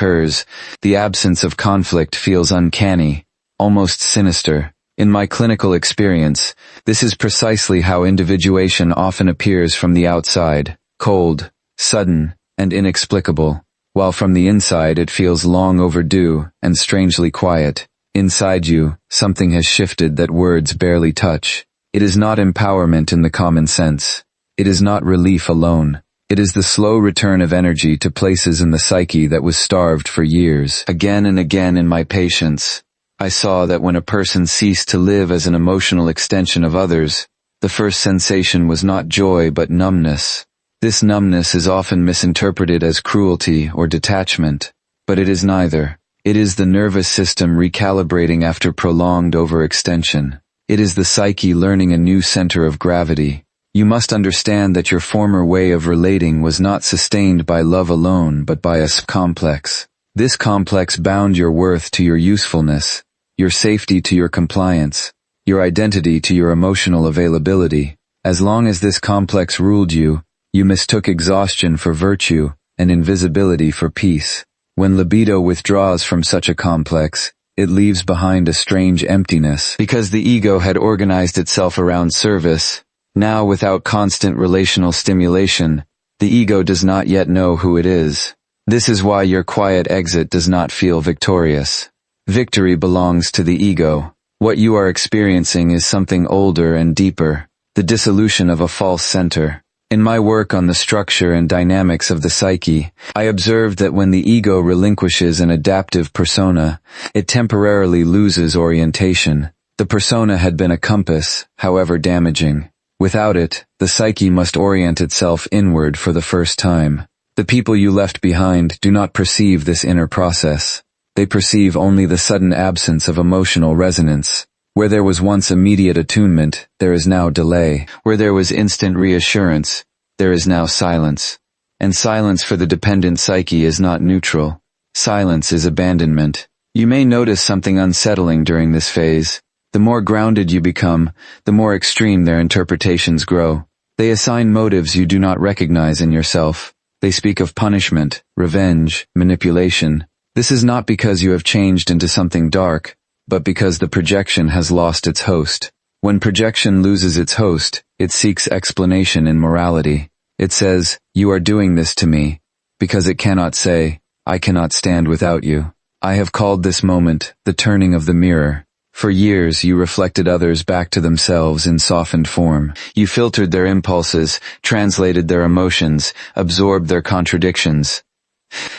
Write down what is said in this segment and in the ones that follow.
occurs, the absence of conflict feels uncanny, almost sinister. In my clinical experience, this is precisely how individuation often appears from the outside, cold, sudden, and inexplicable, while from the inside it feels long overdue and strangely quiet. Inside you, something has shifted that words barely touch. It is not empowerment in the common sense. It is not relief alone. It is the slow return of energy to places in the psyche that was starved for years. Again and again in my patients, I saw that when a person ceased to live as an emotional extension of others, the first sensation was not joy but numbness. This numbness is often misinterpreted as cruelty or detachment, but it is neither. It is the nervous system recalibrating after prolonged overextension. It is the psyche learning a new center of gravity. You must understand that your former way of relating was not sustained by love alone but by a complex. This complex bound your worth to your usefulness, your safety to your compliance, your identity to your emotional availability. As long as this complex ruled you, you mistook exhaustion for virtue and invisibility for peace. When libido withdraws from such a complex, it leaves behind a strange emptiness. Because the ego had organized itself around service, now without constant relational stimulation, the ego does not yet know who it is. This is why your quiet exit does not feel victorious. Victory belongs to the ego. What you are experiencing is something older and deeper, the dissolution of a false center. In my work on the structure and dynamics of the psyche, I observed that when the ego relinquishes an adaptive persona, it temporarily loses orientation. The persona had been a compass, however damaging. Without it, the psyche must orient itself inward for the first time. The people you left behind do not perceive this inner process. They perceive only the sudden absence of emotional resonance. Where there was once immediate attunement, there is now delay. Where there was instant reassurance, there is now silence. And silence for the dependent psyche is not neutral. Silence is abandonment. You may notice something unsettling during this phase. The more grounded you become, the more extreme their interpretations grow. They assign motives you do not recognize in yourself. They speak of punishment, revenge, manipulation. This is not because you have changed into something dark, but because the projection has lost its host. When projection loses its host, it seeks explanation in morality. It says, "You are doing this to me," because it cannot say, "I cannot stand without you." I have called this moment the turning of the mirror. For years you reflected others back to themselves in softened form. You filtered their impulses, translated their emotions, absorbed their contradictions.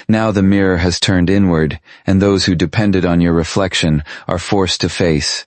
Now the mirror has turned inward, and those who depended on your reflection are forced to face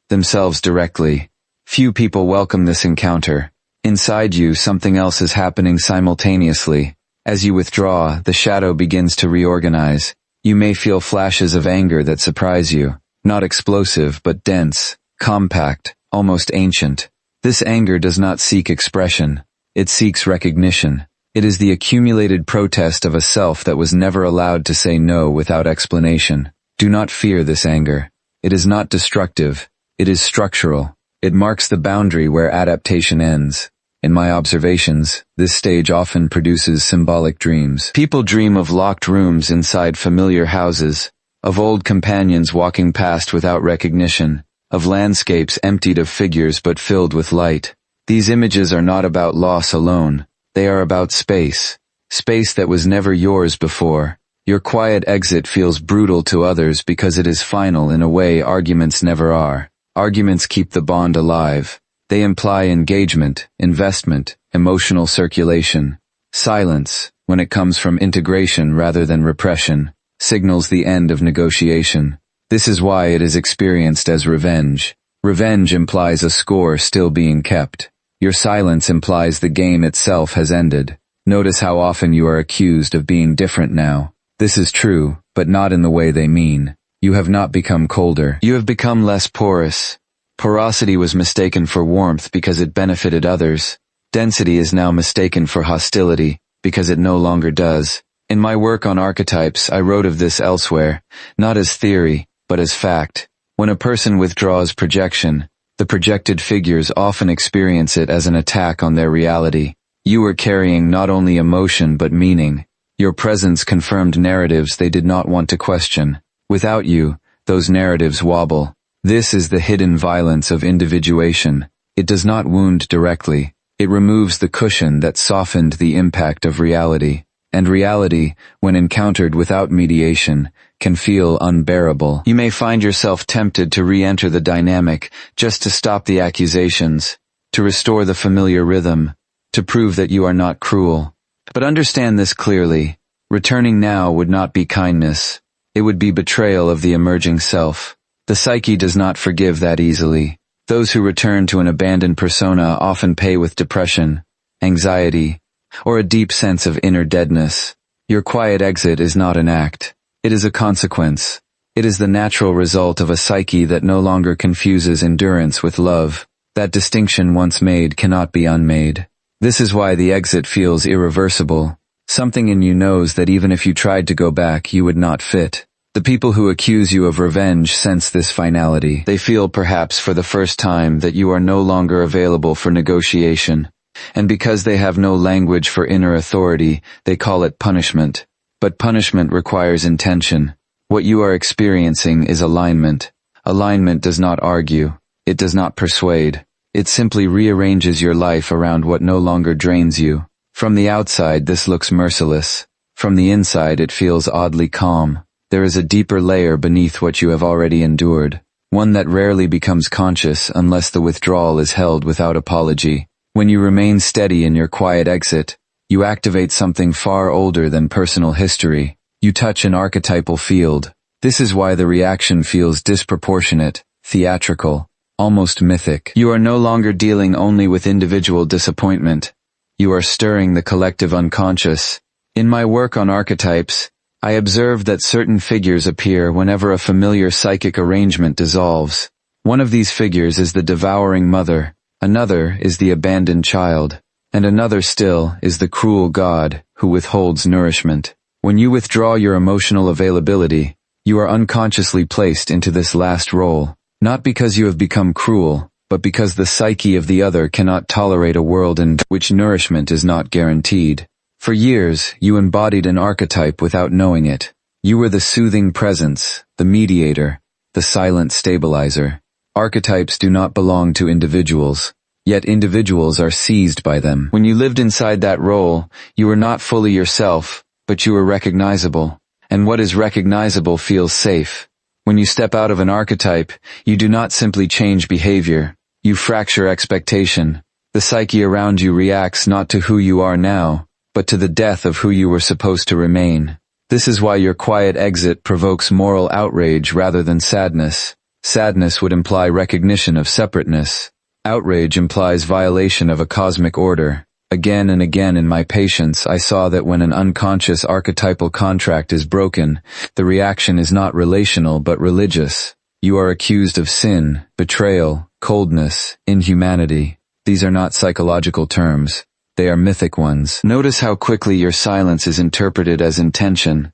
themselves directly. Few people welcome this encounter. Inside you, something else is happening simultaneously. As you withdraw, the shadow begins to reorganize. You may feel flashes of anger that surprise you. Not explosive, but dense, compact, almost ancient. This anger does not seek expression. It seeks recognition. It is the accumulated protest of a self that was never allowed to say no without explanation. Do not fear this anger. It is not destructive. It is structural. It marks the boundary where adaptation ends. In my observations, this stage often produces symbolic dreams. People dream of locked rooms inside familiar houses, of old companions walking past without recognition, of landscapes emptied of figures but filled with light. These images are not about loss alone. They are about space. Space that was never yours before. Your quiet exit feels brutal to others because it is final in a way arguments never are. Arguments keep the bond alive. They imply engagement, investment, emotional circulation. Silence, when it comes from integration rather than repression, signals the end of negotiation. This is why it is experienced as revenge. Revenge implies a score still being kept. Your silence implies the game itself has ended. Notice how often you are accused of being different now. This is true, but not in the way they mean. You have not become colder. You have become less porous. Porosity was mistaken for warmth because it benefited others. Density is now mistaken for hostility because it no longer does. In my work on archetypes, I wrote of this elsewhere, not as theory, but as fact. When a person withdraws projection, the projected figures often experience it as an attack on their reality. You were carrying not only emotion but meaning. Your presence confirmed narratives they did not want to question. Without you, those narratives wobble. This is the hidden violence of individuation. It does not wound directly. It removes the cushion that softened the impact of reality. And reality, when encountered without mediation, can feel unbearable. You may find yourself tempted to re-enter the dynamic just to stop the accusations, to restore the familiar rhythm, to prove that you are not cruel. But understand this clearly. Returning now would not be kindness. It would be betrayal of the emerging self. The psyche does not forgive that easily. Those who return to an abandoned persona often pay with depression, anxiety, or a deep sense of inner deadness. Your quiet exit is not an act. It is a consequence. It is the natural result of a psyche that no longer confuses endurance with love. That distinction once made cannot be unmade. This is why the exit feels irreversible. Something in you knows that even if you tried to go back, you would not fit. The people who accuse you of revenge sense this finality. They feel perhaps for the first time that you are no longer available for negotiation. And because they have no language for inner authority, they call it punishment. But punishment requires intention. What you are experiencing is alignment. Alignment does not argue. It does not persuade. It simply rearranges your life around what no longer drains you. From the outside, this looks merciless. From the inside, it feels oddly calm. There is a deeper layer beneath what you have already endured. One that rarely becomes conscious unless the withdrawal is held without apology. When you remain steady in your quiet exit, you activate something far older than personal history. You touch an archetypal field. This is why the reaction feels disproportionate, theatrical, almost mythic. You are no longer dealing only with individual disappointment. You are stirring the collective unconscious. In my work on archetypes, I observed that certain figures appear whenever a familiar psychic arrangement dissolves. One of these figures is the devouring mother. Another is the abandoned child, and another still is the cruel God who withholds nourishment. When you withdraw your emotional availability, you are unconsciously placed into this last role, not because you have become cruel, but because the psyche of the other cannot tolerate a world in which nourishment is not guaranteed. For years, you embodied an archetype without knowing it. You were the soothing presence, the mediator, the silent stabilizer. Archetypes do not belong to individuals, yet individuals are seized by them. When you lived inside that role, you were not fully yourself, but you were recognizable. And what is recognizable feels safe. When you step out of an archetype, you do not simply change behavior. You fracture expectation. The psyche around you reacts not to who you are now, but to the death of who you were supposed to remain. This is why your quiet exit provokes moral outrage rather than sadness. Sadness would imply recognition of separateness. Outrage implies violation of a cosmic order. Again and again in my patience, I saw that when an unconscious archetypal contract is broken, the reaction is not relational but religious. You are accused of sin, betrayal, coldness, inhumanity. These are not psychological terms. They are mythic ones. Notice how quickly your silence is interpreted as intention.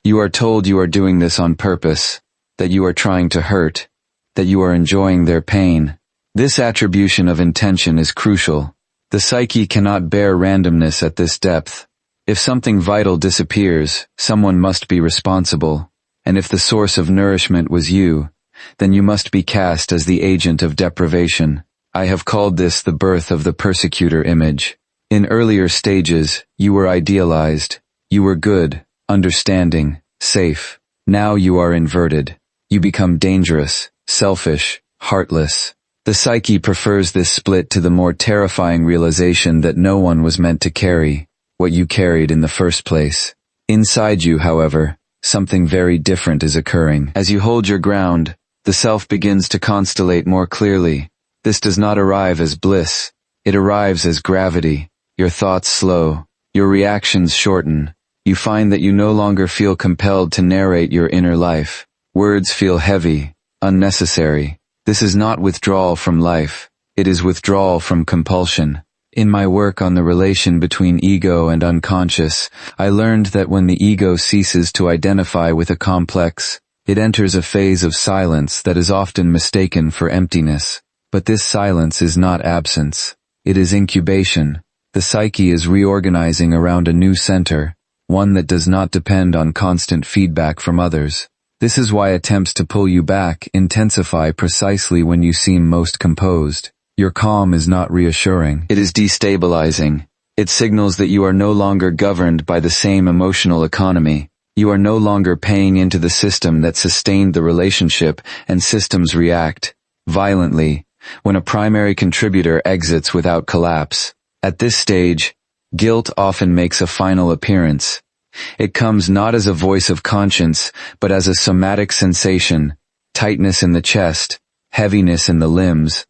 You are told you are doing this on purpose, that you are trying to hurt, that you are enjoying their pain. This attribution of intention is crucial. The psyche cannot bear randomness at this depth. If something vital disappears, someone must be responsible. And if the source of nourishment was you, then you must be cast as the agent of deprivation. I have called this the birth of the persecutor image. In earlier stages, you were idealized. You were good, understanding, safe. Now you are inverted. You become dangerous, selfish, heartless. The psyche prefers this split to the more terrifying realization that no one was meant to carry what you carried in the first place. Inside you, however, something very different is occurring. As you hold your ground, the self begins to constellate more clearly. This does not arrive as bliss. It arrives as gravity. Your thoughts slow. Your reactions shorten. You find that you no longer feel compelled to narrate your inner life. Words feel heavy, unnecessary. This is not withdrawal from life. It is withdrawal from compulsion. In my work on the relation between ego and unconscious, I learned that when the ego ceases to identify with a complex, it enters a phase of silence that is often mistaken for emptiness. But this silence is not absence. It is incubation. The psyche is reorganizing around a new center, one that does not depend on constant feedback from others. This is why attempts to pull you back intensify precisely when you seem most composed. Your calm is not reassuring. It is destabilizing. It signals that you are no longer governed by the same emotional economy. You are no longer paying into the system that sustained the relationship, and systems react violently when a primary contributor exits without collapse. At this stage, guilt often makes a final appearance. It comes not as a voice of conscience, but as a somatic sensation, tightness in the chest, heaviness in the limbs,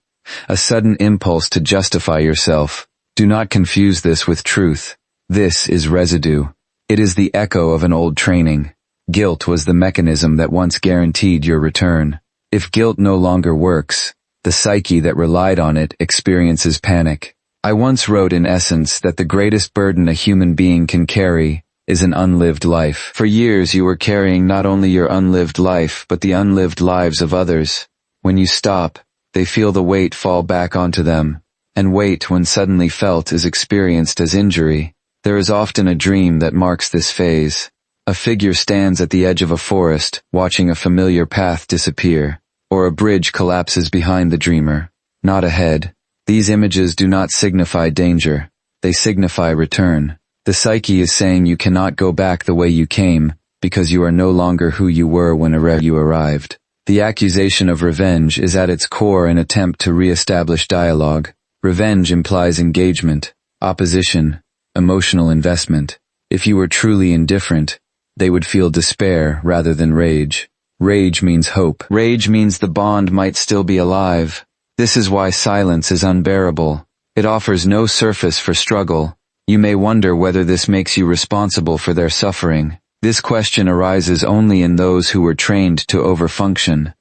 a sudden impulse to justify yourself. Do not confuse this with truth. This is residue. It is the echo of an old training. Guilt was the mechanism that once guaranteed your return. If guilt no longer works, the psyche that relied on it experiences panic. I once wrote in essence that the greatest burden a human being can carry is an unlived life. For years you were carrying not only your unlived life, but the unlived lives of others. When you stop, they feel the weight fall back onto them, and weight when suddenly felt is experienced as injury. There is often a dream that marks this phase. A figure stands at the edge of a forest, watching a familiar path disappear, or a bridge collapses behind the dreamer, not ahead. These images do not signify danger. They signify return. The psyche is saying you cannot go back the way you came, because you are no longer who you were when you arrived. The accusation of revenge is at its core an attempt to re-establish dialogue. Revenge implies engagement, opposition, emotional investment. If you were truly indifferent, they would feel despair rather than rage. Rage means hope. Rage means the bond might still be alive. This is why silence is unbearable. It offers no surface for struggle. You may wonder whether this makes you responsible for their suffering. This question arises only in those who were trained to overfunction.